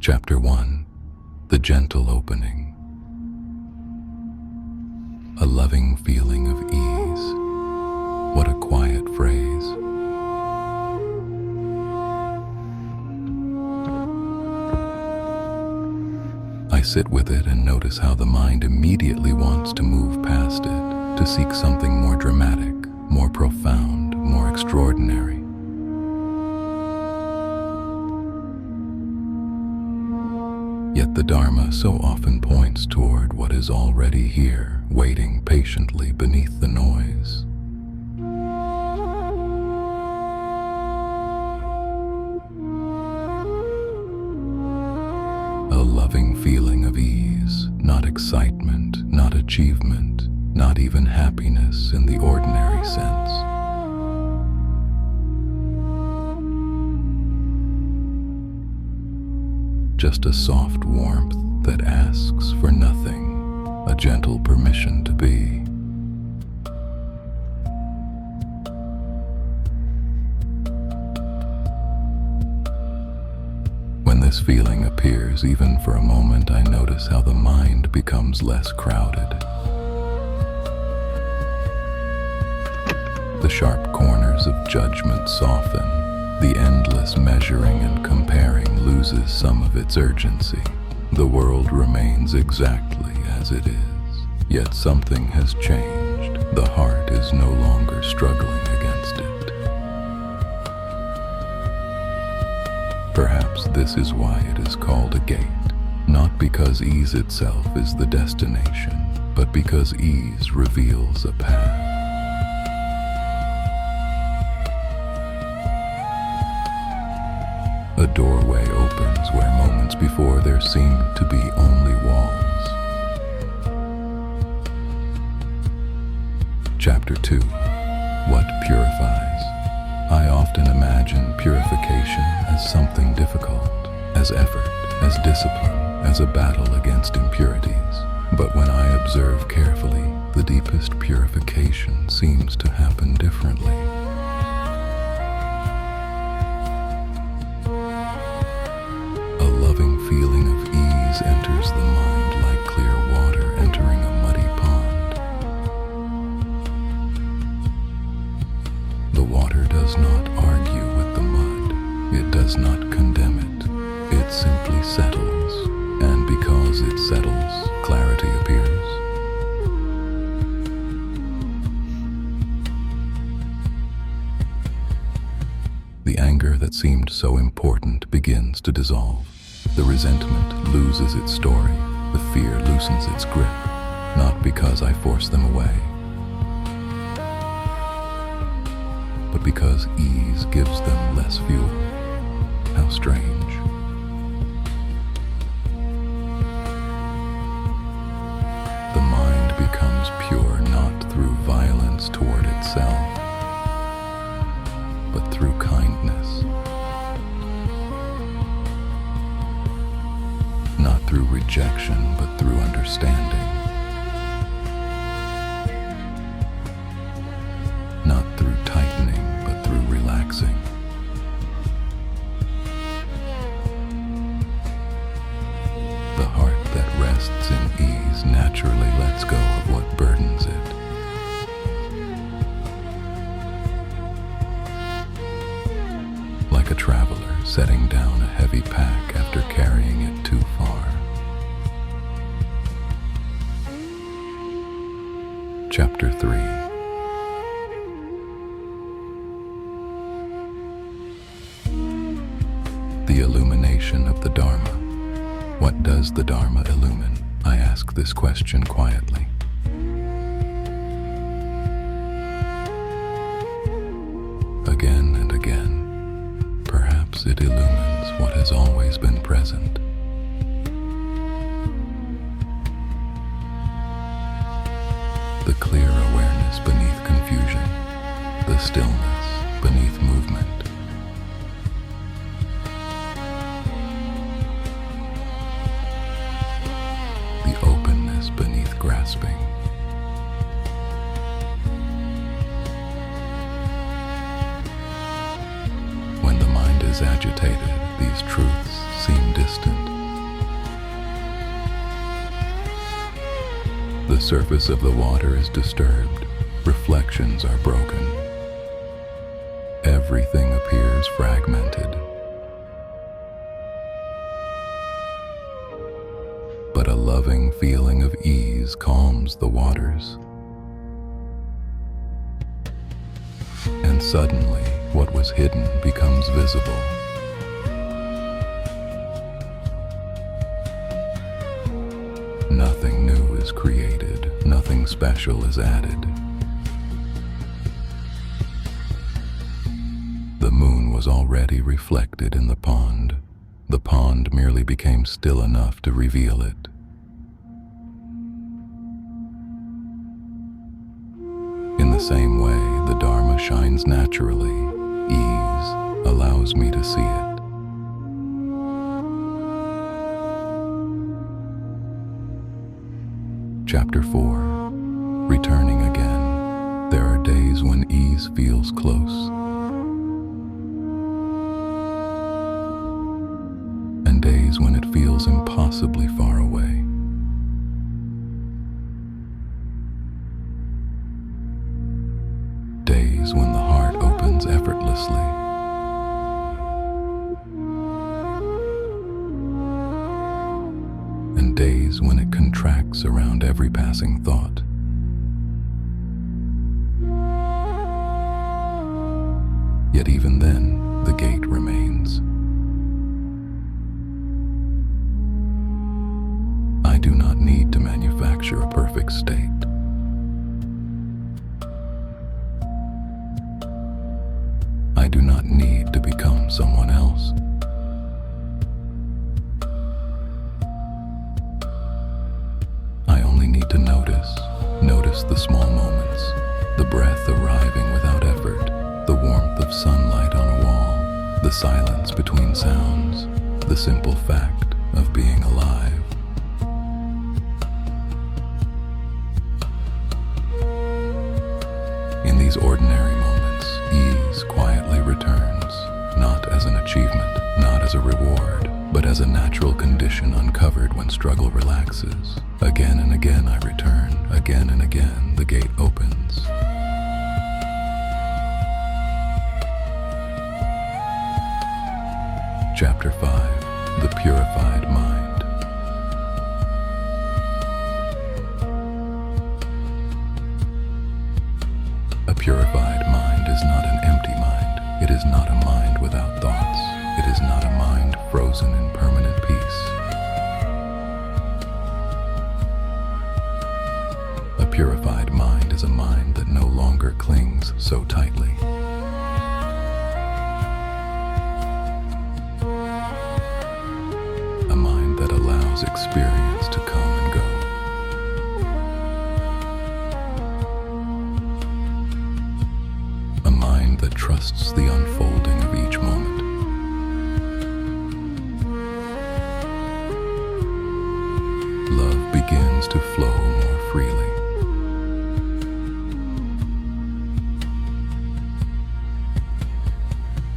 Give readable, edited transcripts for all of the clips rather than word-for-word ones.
Chapter 1. The Gentle Opening. A loving feeling of ease. What a quiet phrase. I sit with it and notice how the mind immediately wants to move past it, to seek something more dramatic, more profound, more extraordinary. Yet the Dharma so often points toward what is already here, waiting patiently beneath the noise. A loving feeling of ease, not excitement, not achievement, not even happiness in the ordinary sense. Just a soft warmth that asks for nothing, a gentle permission to be. When this feeling appears, even for a moment, I notice how the mind becomes less crowded. The sharp corners of judgment soften. The endless measuring and comparing loses some of its urgency. The world remains exactly as it is, yet something has changed. The heart is no longer struggling against it. Perhaps this is why it is called a gate, not because ease itself is the destination, but because ease reveals a path. A doorway opens where moments before there seemed to be only walls. Chapter 2. What purifies? I often imagine purification as something difficult, as effort, as discipline, as a battle against impurities. But when I observe carefully, the deepest purification seems to happen differently. Feeling of ease enters the mind like clear water entering a muddy pond. The water does not argue with the mud. It does not condemn it. It simply settles, and because it settles, clarity appears. The anger that seemed so important begins to dissolve. The resentment loses its story, the fear loosens its grip, not because I force them away, but because ease gives them less fuel. How strange. The mind becomes pure not through violence toward itself, but through kindness. Not through rejection, but through understanding. Not through tightening, but through relaxing. The heart that rests in ease naturally lets go of what burdens it. Like a traveler setting down a heavy pack after carrying it too far. Chapter 3. The illumination of the Dharma. What does the Dharma illumine? I ask this question quietly. Again and again, perhaps it illumines what has always been present. The clear awareness beneath confusion, the stillness beneath movement. The openness beneath grasping. When the mind is agitated, these truths seem distant. the surface of the water is disturbed, reflections are broken. Everything appears fragmented. But a loving feeling of ease calms the waters. And suddenly, what was hidden becomes visible. Nothing new is created, nothing special is added. The moon was already reflected in the pond. The pond merely became still enough to reveal it. In the same way, the Dharma shines naturally. Ease allows me to see it. Chapter 4. Returning again. There are days when ease feels close, and days when it feels impossibly far away. Days when the heart opens effortlessly. And days when it contracts around every passing thought. Yet even then, the gate remains. I do not need to manufacture a perfect state. I do not need to become someone else. I only need to notice the small moments, the breath arriving without effort, the warmth of sunlight on a wall, the silence between sounds, the simple fact of being alive. In these ordinary moments, ease quietly returns, not as an achievement, not as a reward, but as a natural condition uncovered when struggle relaxes. Again and again I return, again and again the gate opens. Chapter 5. The Purified Mind. A purified mind is not an empty mind. It is not a mind without thoughts. It is not a mind frozen in permanent peace. A purified mind is a mind that no longer clings so tightly. A mind that allows experience to come and go. A mind that trusts the unfolding of each moment. Love begins to flow more freely.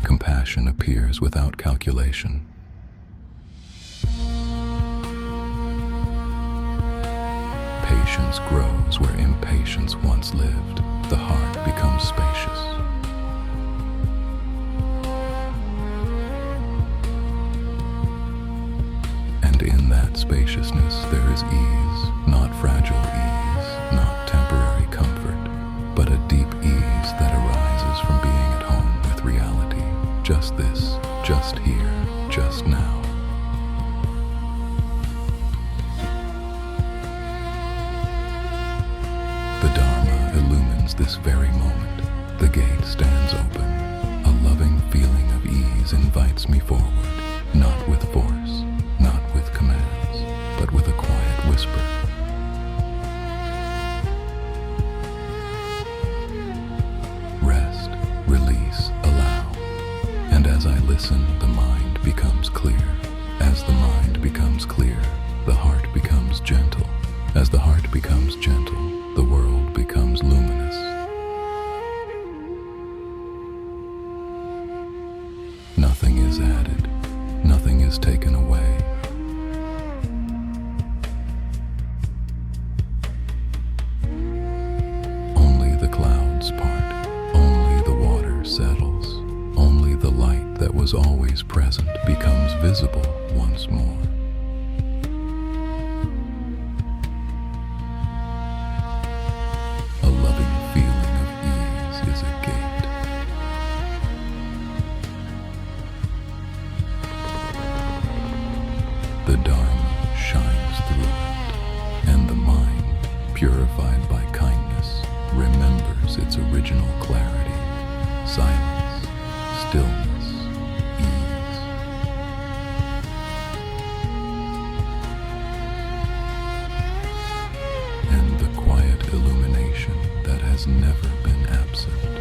Compassion appears without calculation. Patience grows where impatience once lived. The heart becomes spacious. And in that spaciousness there is ease, not fragile ease, not temporary comfort, but a deep ease that arises from being at home with reality. Just this, just here, just now. The Dharma illumines this very moment. The gate stands open. A loving feeling of ease invites me forward, not with force, not with commands, but with a quiet whisper. Rest, release, allow. And as I listen, the mind becomes clear. As the mind becomes clear, the heart becomes gentle. As the heart becomes gentle, the world becomes luminous. Nothing is added, nothing is taken away. once more. A loving feeling of ease is a gate. The Dharma shines through it, and the mind, purified by kindness, remembers its original clarity, silence, stillness, ease. And the quiet illumination that has never been absent.